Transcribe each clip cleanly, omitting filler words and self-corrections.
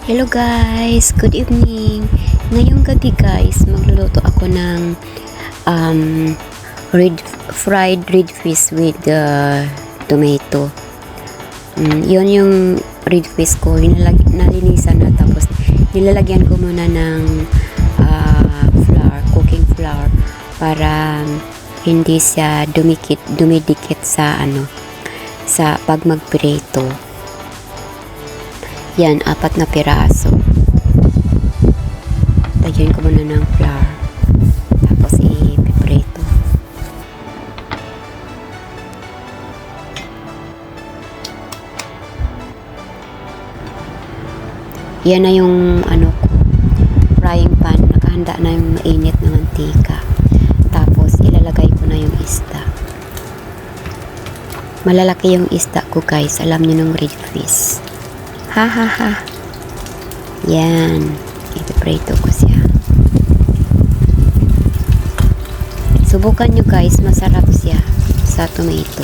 Hello guys, good evening. Ngayong gabi guys, magluluto ako ng fried red fish with tomato. Yun yung red fish ko, nalinisan na, tapos nilalagyan ko muna ng cooking flour para hindi siya dumidikit sa sa pag magprito. Yan, 4 na piraso. Lagyan ko muna ng flour. Tapos ipiprito. Yan na yung frying pan. Nakahanda na yung mainit na mantika. Tapos ilalagay ko na yung isda. Malalaki yung isda ko guys. Alam nyo ng red fish. Ha ha ha. Yan. Ipiprito ko siya. Subukan nyo guys. Masarap siya sa tomato.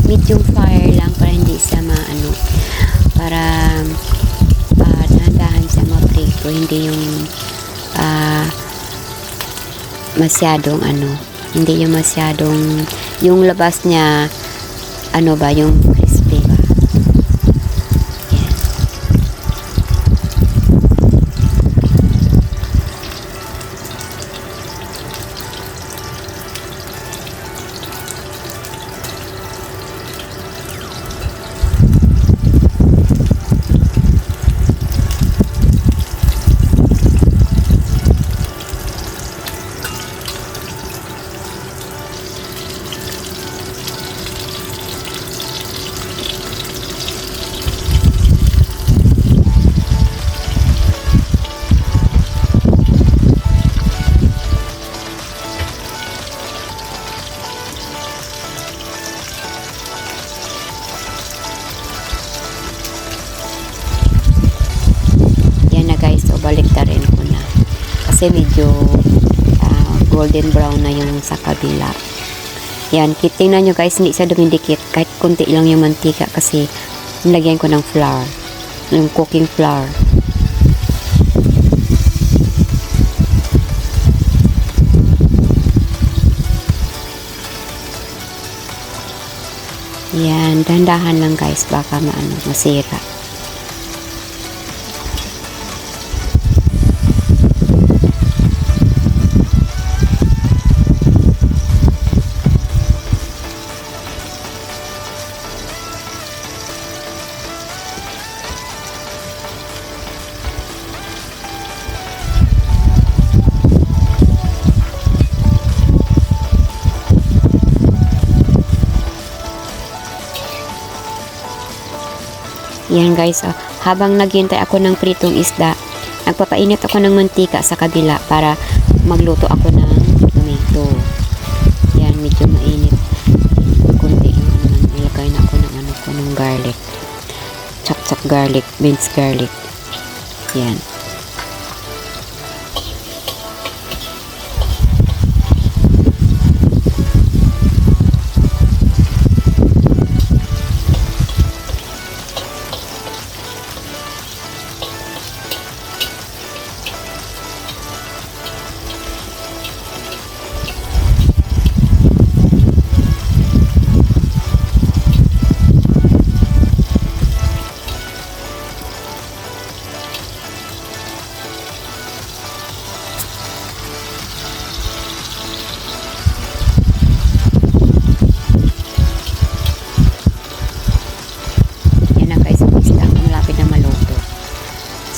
Medium fire lang para hindi siya para dahan-dahan siya maprito. Hindi yung masyadong hindi yung masyadong yung labas niya yung crispy ba. Yan. Baliktarin ko na kasi medyo golden brown na yung sa kabila. Yan, tingnan nyo guys, hindi siya dumidikit kahit konti lang yung mantika kasi nilagyan ko ng flour, yung cooking flour. Yan, dahan-dahan lang guys, baka masira. Yan guys, habang naghintay ako ng pritong isda, nagpapainit ako ng mantika sa kabila para magluto ako ng tomato. Yan, medyo mainit. Kunti yung nilagay na ako ng garlic. Chop garlic, minced garlic. Yan.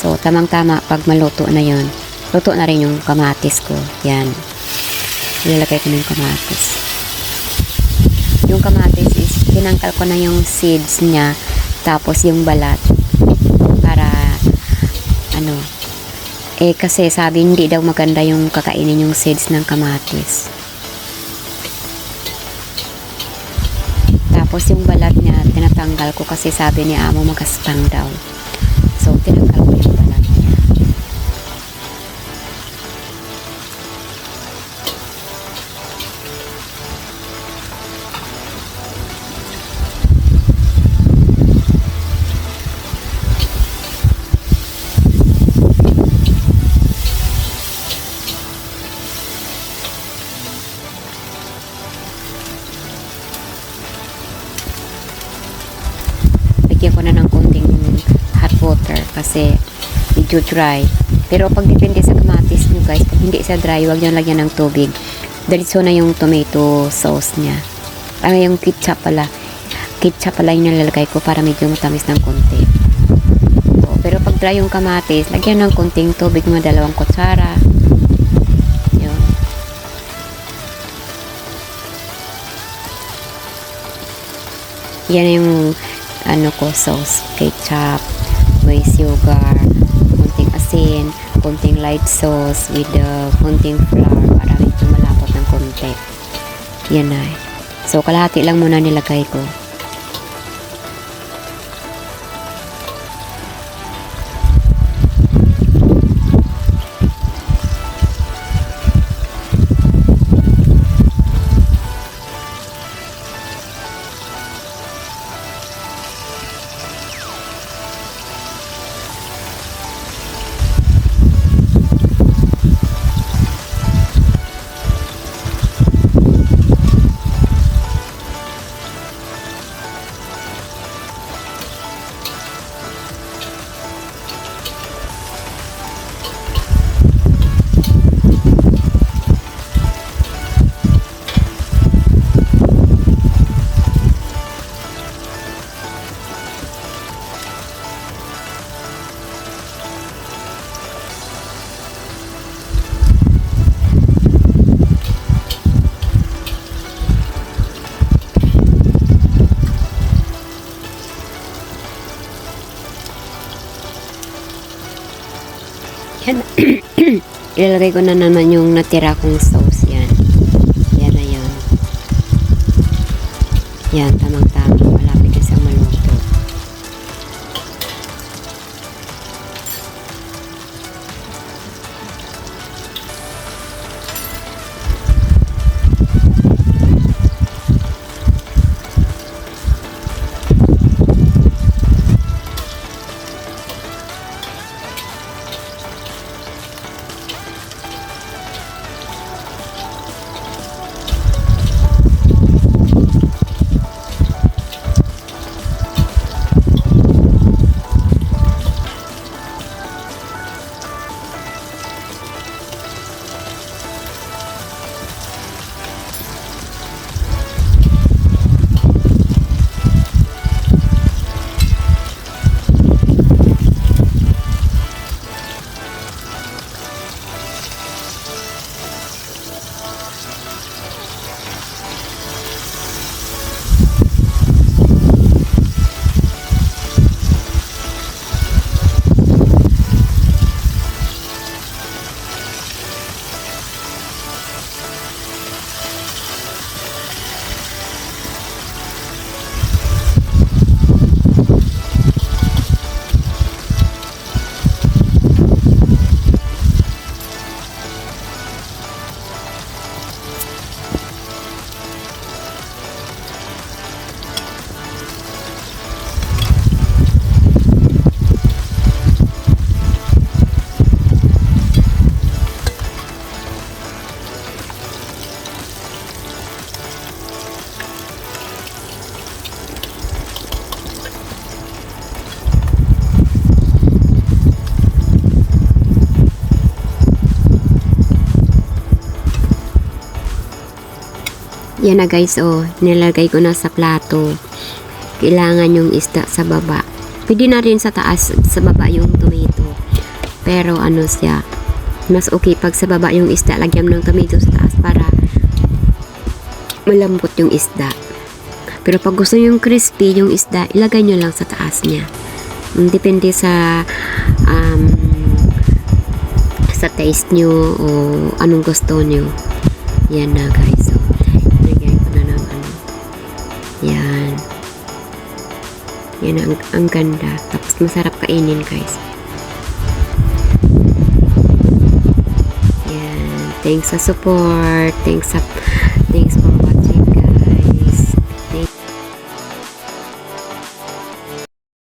So, tamang-tama pag maluto na yon, luto na rin yung kamatis ko. Yan. Ilalagay ko na yung kamatis. Yung kamatis is, tinangkal ko na yung seeds niya, tapos yung balat. Para, kasi sabi, hindi daw maganda yung kakainin yung seeds ng kamatis. Tapos yung balat niya, tinatanggal ko kasi sabi ni amo magaspang daw. So, tinanggal ko yung balat niya. kasi medyo dry. Pero pag depende sa kamatis nyo guys, pag hindi siya dry, huwag nyo lagyan ng tubig. Diretso na yung tomato sauce niya. Yung ketchup pala. Ketchup pala yung nilalagay ko para medyo matamis ng konti. Pero pag dry yung kamatis, lagyan ng konting tubig, mga 2 kutsara. Yun. Yan yung sauce. Ketchup, may sugar, konting asin, konting light sauce with konting flour para medyo malapot ng konti. Yan na. So, kalahati lang muna nilagay ko. Yan. Ilalagay ko na naman yung natira kong sauce. Yan. Yan na yun. Yan, tamang-tama. Malapit na siyang maluto. Yan na guys, nilagay ko na sa plato. Kailangan yung isda sa baba. Pwede na rin sa taas, sa baba yung tomato. Pero siya, mas okay pag sa baba yung isda, lagyan ng tomato sa taas para malambot yung isda. Pero pag gusto yung crispy yung isda, ilagay nyo lang sa taas niya. Depende sa taste nyo o anong gusto nyo. Yan na guys. Lagyan ko na ng yan. Yan ang ganda. Tapos masarap kainin guys. Yan. Thanks sa support. Thanks